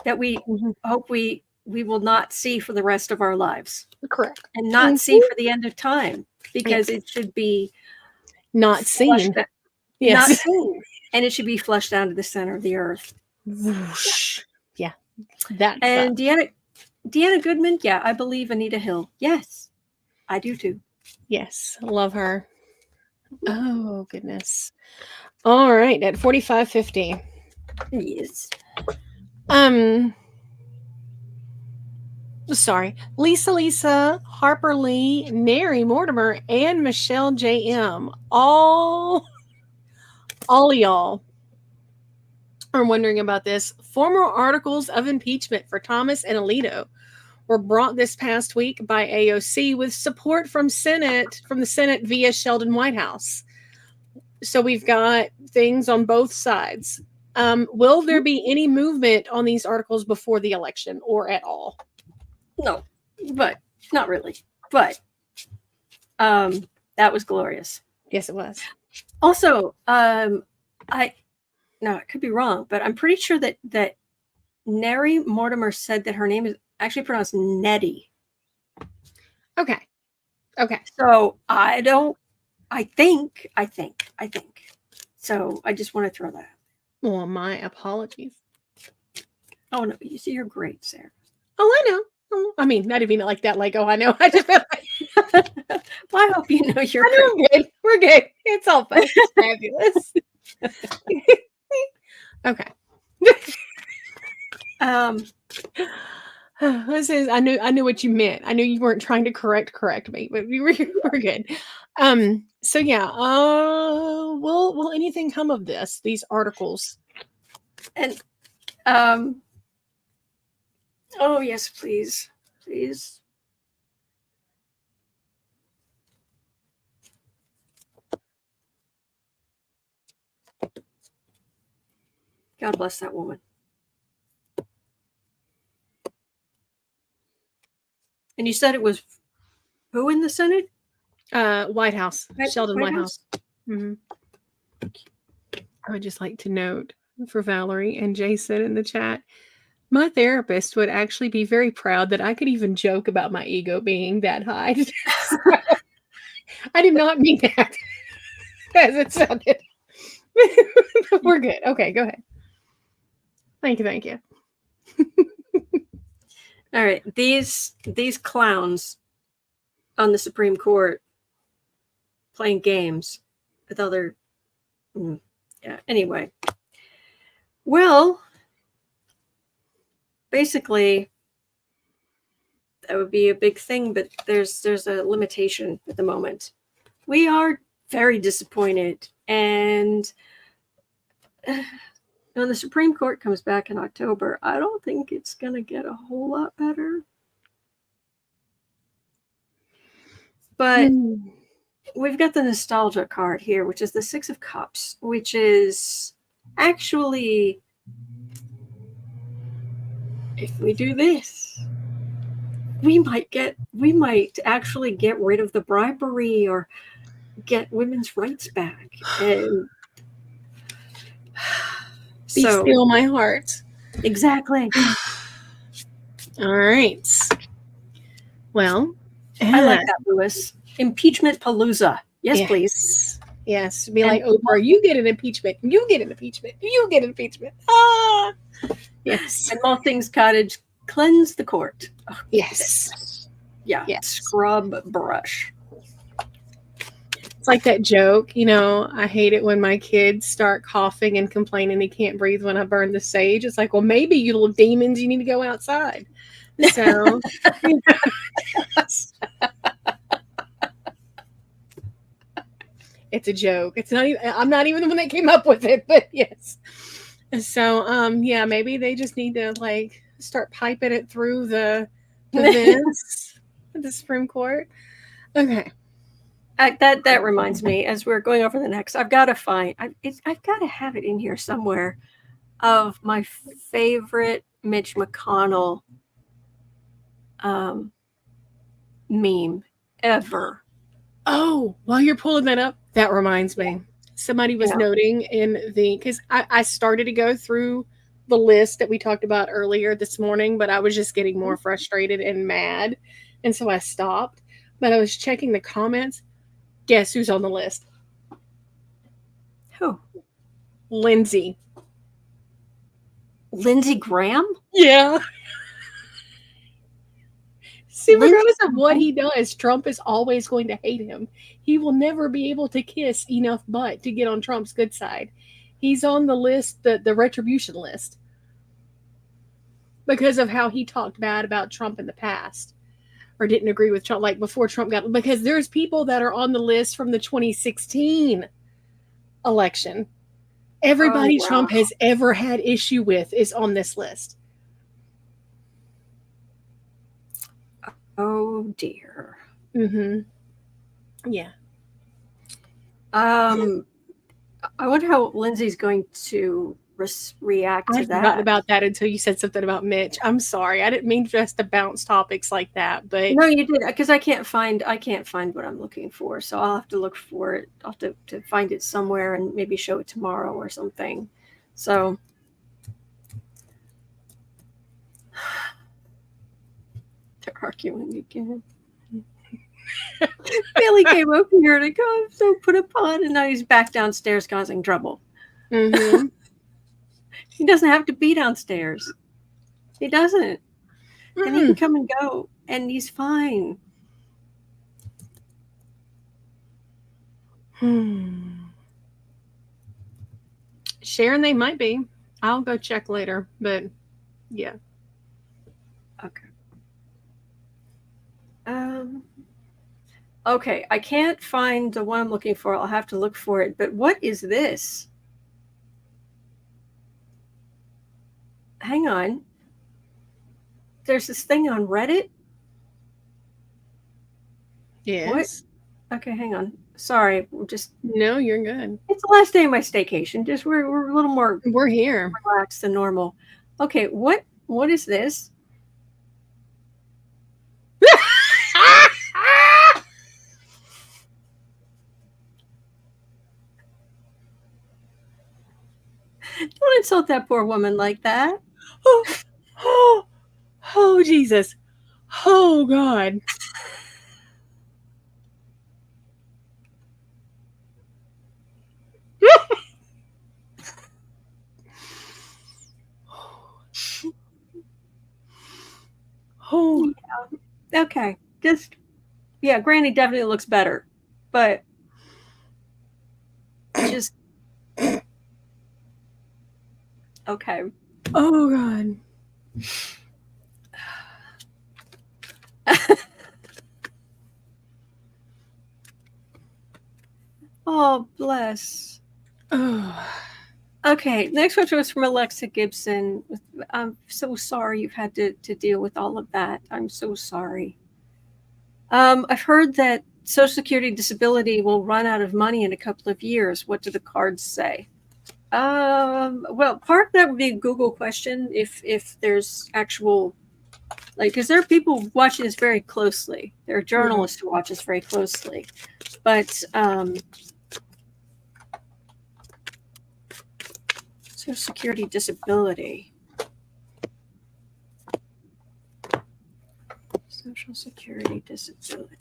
that we hope we will not see for the rest of our lives. Correct. And not see for the end of time, because it should be not seen. Yes. Not seen. And it should be flushed down to the center of the earth. Whoosh. Yeah. That and Deanna Goodman, yeah, I believe Anita Hill. Yes, I do too. Yes, love her. Oh, goodness. All right, at 45.50. Yes. Sorry. Lisa, Harper Lee, Neri Mortimer, and Michelle J.M. All of y'all are wondering about this. Former articles of impeachment for Thomas and Alito were brought this past week by AOC with support from the Senate via Sheldon Whitehouse. So we've got things on both sides. Will there be any movement on these articles before the election or at all? No, but not really. But that was glorious. Yes, it was. Also, it could be wrong, but I'm pretty sure that Neri Mortimer said that her name is actually pronounced Nettie. Okay. So I think. So I just want to throw that out. Well, my apologies. Oh no, you see, you're great, Sarah. Oh, I know. I mean, not even like that. Like, oh, I know. I just felt like. Well, I hope you know you're. I know we're good. We're good. It's all fun. It's fabulous. Okay. This is. I knew what you meant. I knew you weren't trying to correct me, but we're good. So yeah. Will anything come of this? These articles. And oh yes, please. God bless that woman. And you said it was who in the Senate? Whitehouse. Sheldon Whitehouse. Mm-hmm. I would just like to note for Valerie and Jason in the chat, my therapist would actually be very proud that I could even joke about my ego being that high. I did not mean that as it sounded. We're good. Okay, go ahead. Thank you. All right. These clowns on the Supreme Court playing games with other anyway. Well, basically that would be a big thing, but there's a limitation at the moment. We are very disappointed, and when the Supreme Court comes back in October, I don't think it's going to get a whole lot better. But we've got the nostalgia card here, which is the Six of Cups, which is actually, if we do this, we might actually get rid of the bribery or get women's rights back. And be still my heart. Exactly. All right. Well, I like that, Lewis. Impeachment palooza. Yes, please. Yes. Be like, Oprah, you get an impeachment. You get an impeachment. You get an impeachment. Ah. Yes. And Maltings Cottage, cleanse the court. Oh, yes. Yeah. Yes. Scrub brush. It's like that joke, I hate it when my kids start coughing and complaining they can't breathe when I burn the sage. It's like, well, maybe you little demons, you need to go outside. So, it's a joke. It's not even, I'm not even the one that came up with it, but yes. So, yeah, maybe they just need to like start piping it through the vents at the Supreme Court. Okay. That reminds me, as we're going over the next, I've got to find. I've got to have it in here somewhere. Of my favorite Mitch McConnell meme ever. Oh, while you're pulling that up, that reminds me. Somebody was Yeah. noting in the because I started to go through the list that we talked about earlier this morning, but I was just getting more frustrated and mad, and so I stopped. But I was checking the comments. Guess who's on the list? Who? Lindsey. Lindsey Graham? Yeah. See, Lindsey regardless of what Graham? he does, Trump is always going to hate him. He will never be able to kiss enough butt to get on Trump's good side. He's on the list, the retribution list, because of how he talked bad about Trump in the past or didn't agree with Trump, like before Trump got, because there's people that are on the list from the 2016 election. Everybody Oh, wow. Trump has ever had issue with is on this list. Oh dear. Mm-hmm. Yeah. I wonder how Lindsay's going to react to I forgot that. about that until you said something about Mitch. I'm sorry. I didn't mean just to bounce topics like that, but No, you did, because I can't find what I'm looking for, so I'll have to look for it. I'll have to find it somewhere and maybe show it tomorrow or something. So they're arguing again. Bailey came over here to go, so put a pun, and now he's back downstairs causing trouble. mm-hmm. He doesn't have to be downstairs. He doesn't. And he can come and go, and he's fine. Sharon, they might be. I'll go check later, but yeah. Okay. Okay, I can't find the one I'm looking for. I'll have to look for it. But what is this? Hang on. There's this thing on Reddit. Yes. What? Okay, hang on. Sorry, we're just. No, you're good. It's the last day of my staycation. Just we're a little more We're here. relaxed than normal. Okay, what is this? Don't insult that poor woman like that. Oh, Jesus. Oh, God. Oh. Yeah. Okay, just Granny definitely looks better, but just okay. Oh, God. Oh, bless. Oh. Okay, next one was from Alexa Gibson. I'm so sorry you've had to deal with all of that. I'm so sorry. I've heard that Social Security disability will run out of money in a couple of years. What do the cards say? Well, part of that would be a Google question if there's actual, like, because there are people watching this very closely. There are journalists who watch this very closely, but Social Security disability. Social Security disability.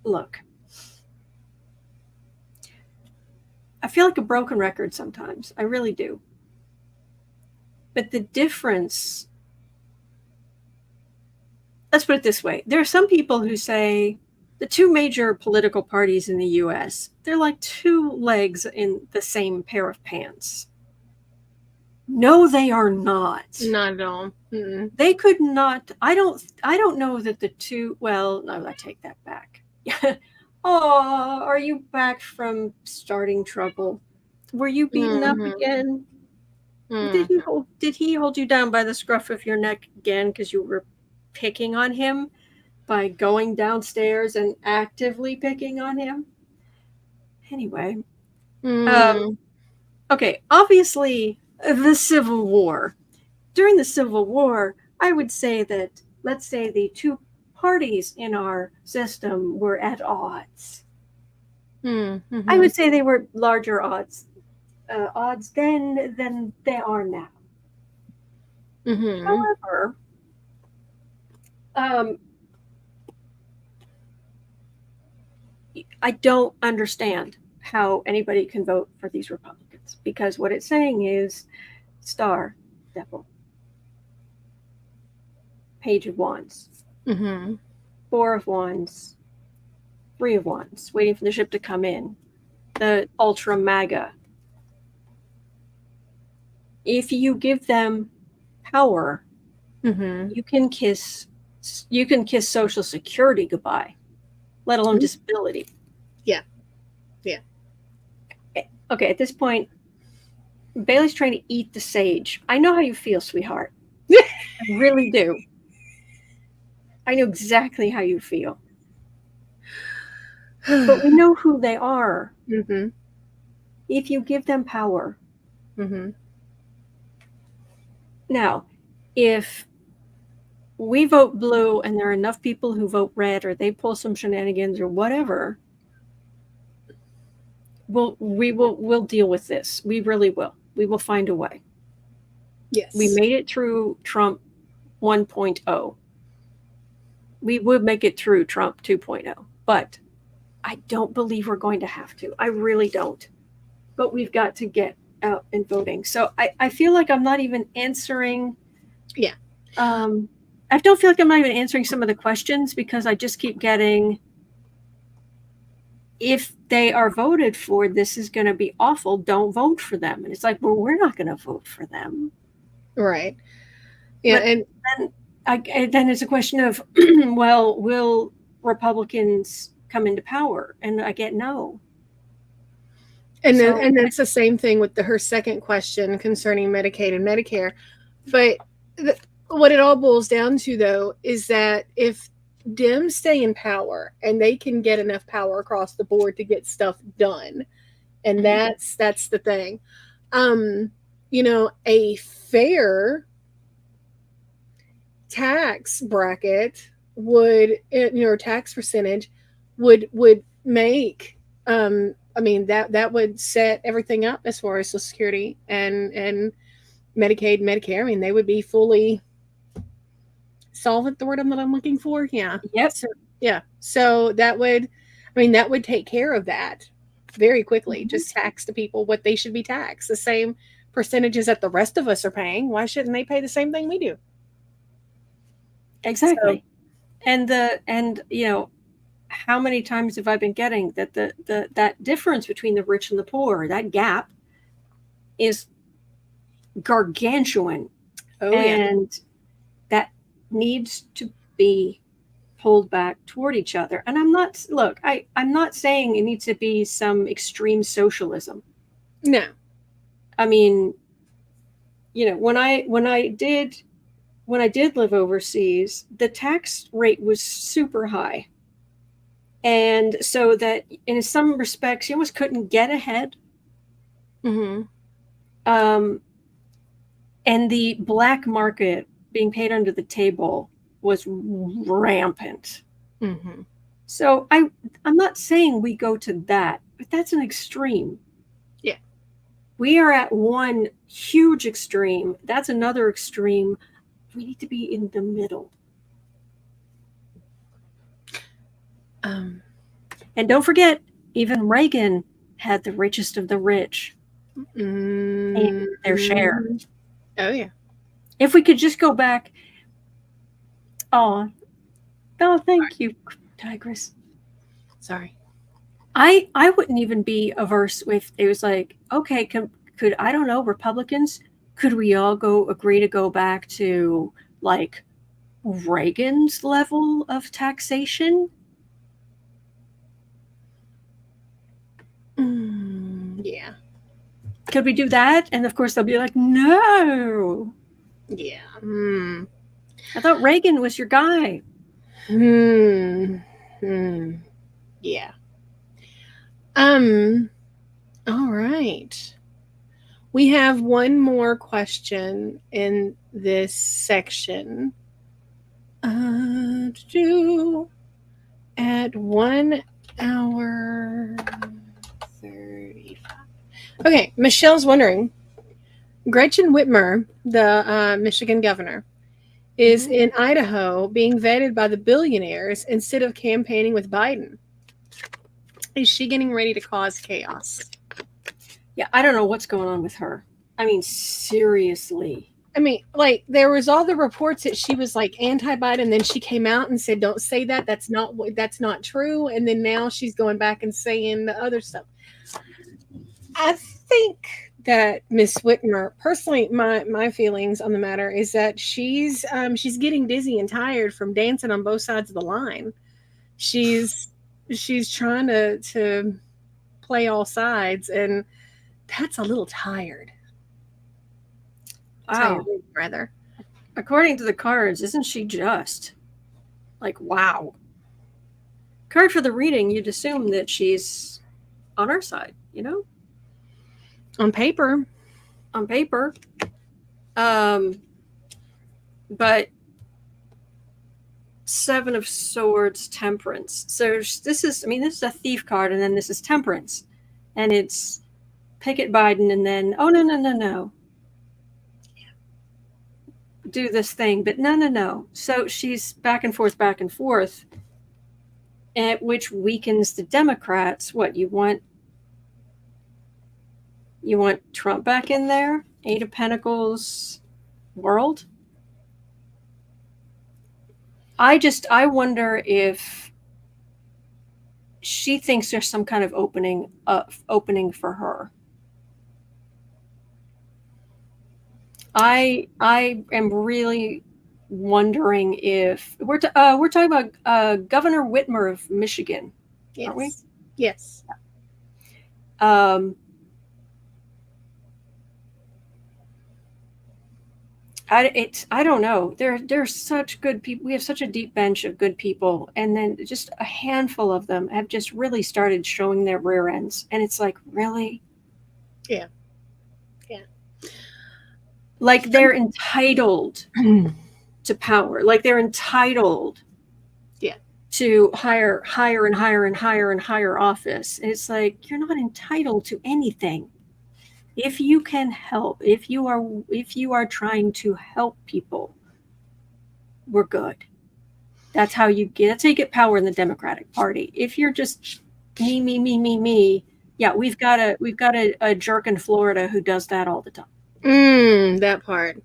Look, I feel like a broken record sometimes. I really do. But the difference, let's put it this way. There are some people who say, the two major political parties in the US, they're like two legs in the same pair of pants. No, they are not. Not at all. Mm-mm. They could not. I don't know that the two. Well, no, I take that back. Oh, are you back from starting trouble? Were you beaten up again? Did he hold you down by the scruff of your neck again because you were picking on him by going downstairs and actively picking on him? Anyway, okay. Obviously, the Civil War. During the Civil War, I would say that, let's say, the two parties in our system were at odds. Mm-hmm. I would say they were larger odds then than they are now. Mm-hmm. However, I don't understand how anybody can vote for these Republicans, because what it's saying is Star, Devil, Page of Wands, 4 of Wands, 3 of Wands, waiting for the ship to come in, the Ultra MAGA. If you give them power, you can kiss Social Security goodbye, let alone disability. Yeah. Okay, at this point, Bailey's trying to eat the sage. I know how you feel, sweetheart. I really do. I know exactly how you feel. But we know who they are. If you give them power. Now, if we vote blue and there are enough people who vote red, or they pull some shenanigans or whatever, we'll deal with this. We really will. We will find a way. Yes. We made it through Trump 1.0. We would make it through Trump 2.0, but I don't believe we're going to have to. I really don't. But we've got to get out and voting. So I feel like I'm not even answering. Yeah. I don't feel like I'm not even answering some of the questions, because I just keep getting, if they are voted for, this is going to be awful. Don't vote for them. And it's like, well, we're not going to vote for them. Right. Yeah. But then it's a question of, well, will Republicans come into power? And I get no. And that's the same thing with her second question concerning Medicaid and Medicare. But what it all boils down to, though, is that if Dems stay in power and they can get enough power across the board to get stuff done, and that's the thing. A fair tax bracket would, tax percentage would make, that would set everything up as far as Social Security and Medicaid, Medicare. I mean, they would be fully solvent, the word that I'm looking for. Yeah. Yep. So that would take care of that very quickly. Just tax the people what they should be taxed. The same percentages that the rest of us are paying. Why shouldn't they pay the same thing we do? Exactly. So, and how many times have I been getting that that difference between the rich and the poor, that gap is gargantuan. And that needs to be pulled back toward each other. And I'm not saying it needs to be some extreme socialism. No. I mean, when I did live overseas, the tax rate was super high. And so that in some respects, you almost couldn't get ahead. And the black market being paid under the table was rampant. So I'm not saying we go to that, but that's an extreme. Yeah. We are at one huge extreme. That's another extreme. We need to be in the middle. And don't forget, even Reagan had the richest of the rich in their share. Oh, yeah. If we could just go back. Oh, thank you, Tigress. Sorry. I wouldn't even be averse if it was like, okay, could I don't know, Republicans, could we all agree to go back to like Reagan's level of taxation? Yeah. Could we do that? And of course they'll be like, no. Yeah. I thought Reagan was your guy. Yeah. All right. We have one more question in this section. At 1 hour 35. Okay, Michelle's wondering, Gretchen Witmer, the Michigan governor, is in Idaho being vetted by the billionaires instead of campaigning with Biden. Is she getting ready to cause chaos? Yeah, I don't know what's going on with her. I mean, seriously. I mean, like, there was all the reports that she was like anti-Biden, then she came out and said, "Don't say that. That's not true." And then now she's going back and saying the other stuff. I think that Miss Whitmer, personally, my feelings on the matter is that she's getting dizzy and tired from dancing on both sides of the line. She's trying to play all sides, and that's a little tired. Wow. Tired, rather. According to the cards, isn't she just like, wow? Card for the reading, you'd assume that she's on our side, you know? On paper. But Seven of Swords, Temperance. So this is a thief card, and then this is Temperance. And it's picket Biden, and then, oh, no. Do this thing, but no. So she's back and forth, which weakens the Democrats. What, you want Trump back in there? Eight of Pentacles world? I wonder if she thinks there's some kind of opening for her. I am really wondering if we're talking about Governor Whitmer of Michigan, yes. Aren't we? Yes. I don't know. There's such good people. We have such a deep bench of good people, and then just a handful of them have just really started showing their rear ends, and it's like, really? Yeah. Like they're entitled to power. Like they're entitled to higher office. And it's like, you're not entitled to anything. If you can help, if you are trying to help people, we're good. That's how you get power in the Democratic Party. If you're just me, yeah, we've got a jerk in Florida who does that all the time. That part.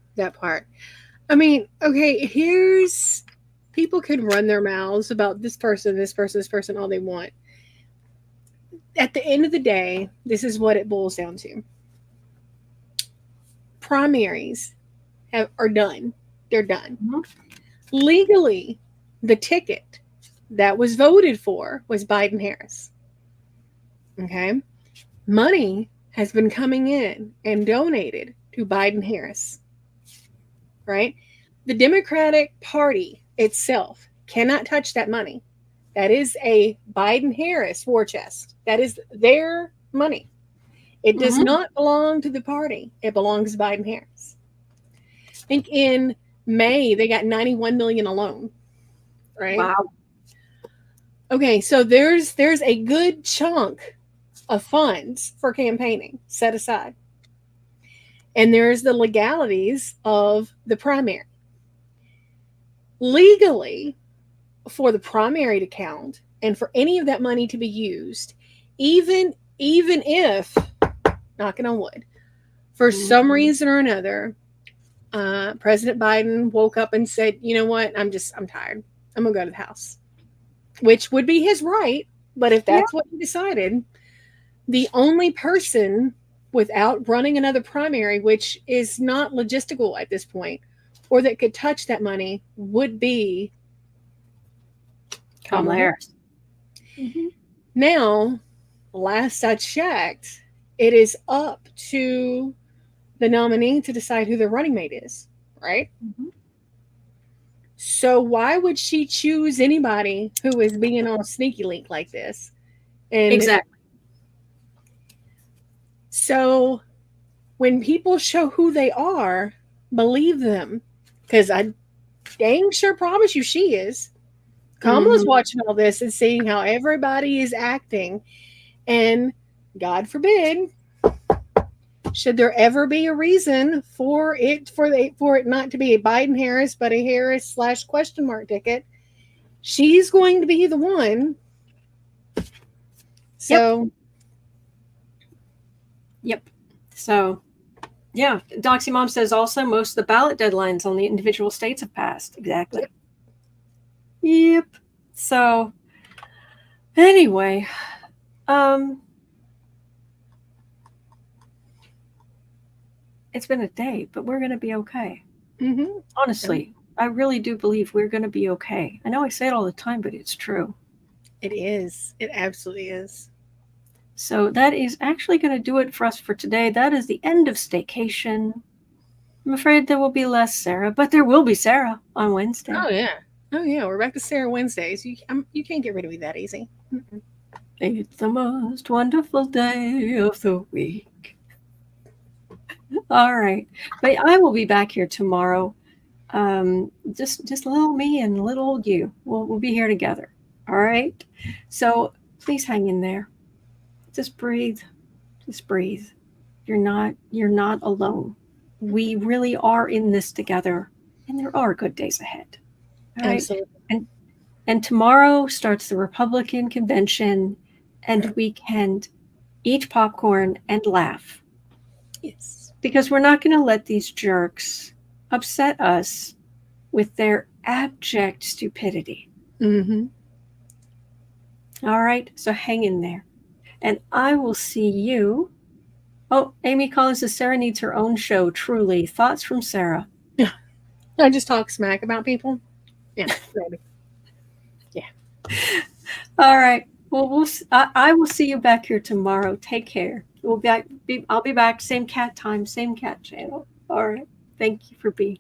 I mean, okay, people can run their mouths about this person, all they want. At the end of the day, this is what it boils down to. Primaries are done. They're done. Mm-hmm. Legally, the ticket that was voted for was Biden-Harris. Okay? Money has been coming in and donated to Biden-Harris. Right? The Democratic Party itself cannot touch that money. That is a Biden-Harris war chest. That is their money. It does not belong to the party. It belongs to Biden-Harris. I think in May, they got $91 million alone. Right? Wow. Okay, so there's a good chunk of funds for campaigning set aside. And there's the legalities of the primary. Legally, for the primary to count and for any of that money to be used, even if, knocking on wood, for some reason or another, President Biden woke up and said, you know what, I'm tired. I'm going to go to the House. Which would be his right, But if that's what you decided, the only person without running another primary, which is not logistical at this point, or that could touch that money, would be Kamala Harris. Mm-hmm. Now, last I checked, it is up to the nominee to decide who their running mate is, right? Mm-hmm. So why would she choose anybody who is being on a sneaky link like this? And exactly. So when people show who they are, believe them. Because I dang sure promise you she is. Kamala's watching all this and seeing how everybody is acting. And God forbid, should there ever be a reason for it not to be a Biden Harris, but a Harris / question mark ticket, she's going to be the one. So, yep. So, yeah. Doxy Mom says also most of the ballot deadlines on the individual states have passed. Exactly. Yep. So, anyway, it's been a day, but we're going to be okay. Mm-hmm. Honestly, I really do believe we're going to be okay. I know I say it all the time, but it's true. It is. It absolutely is. So that is actually going to do it for us for today. That is the end of Staycation. I'm afraid there will be less Sarah, but there will be Sarah on Wednesday. Oh, yeah. Oh, yeah. We're back to Sarah Wednesdays. You can't get rid of me that easy. Mm-mm. It's the most wonderful day of the week. All right. But I will be back here tomorrow. Just little me and little old you. We'll be here together. All right. So please hang in there. Just breathe. Just breathe. You're not alone. We really are in this together, and there are good days ahead. All right? Absolutely. And tomorrow starts the Republican convention, and we can eat popcorn and laugh. Yes. Because we're not going to let these jerks upset us with their abject stupidity. Mm-hmm. All right, so hang in there. And I will see you. Oh, Amy Collins says Sarah needs her own show, truly. Thoughts from Sarah. Yeah. I just talk smack about people. Yeah, maybe. Yeah. All right. Well, I will see you back here tomorrow. Take care. I'll be back, same cat time, same cat channel. All right. Thank you for being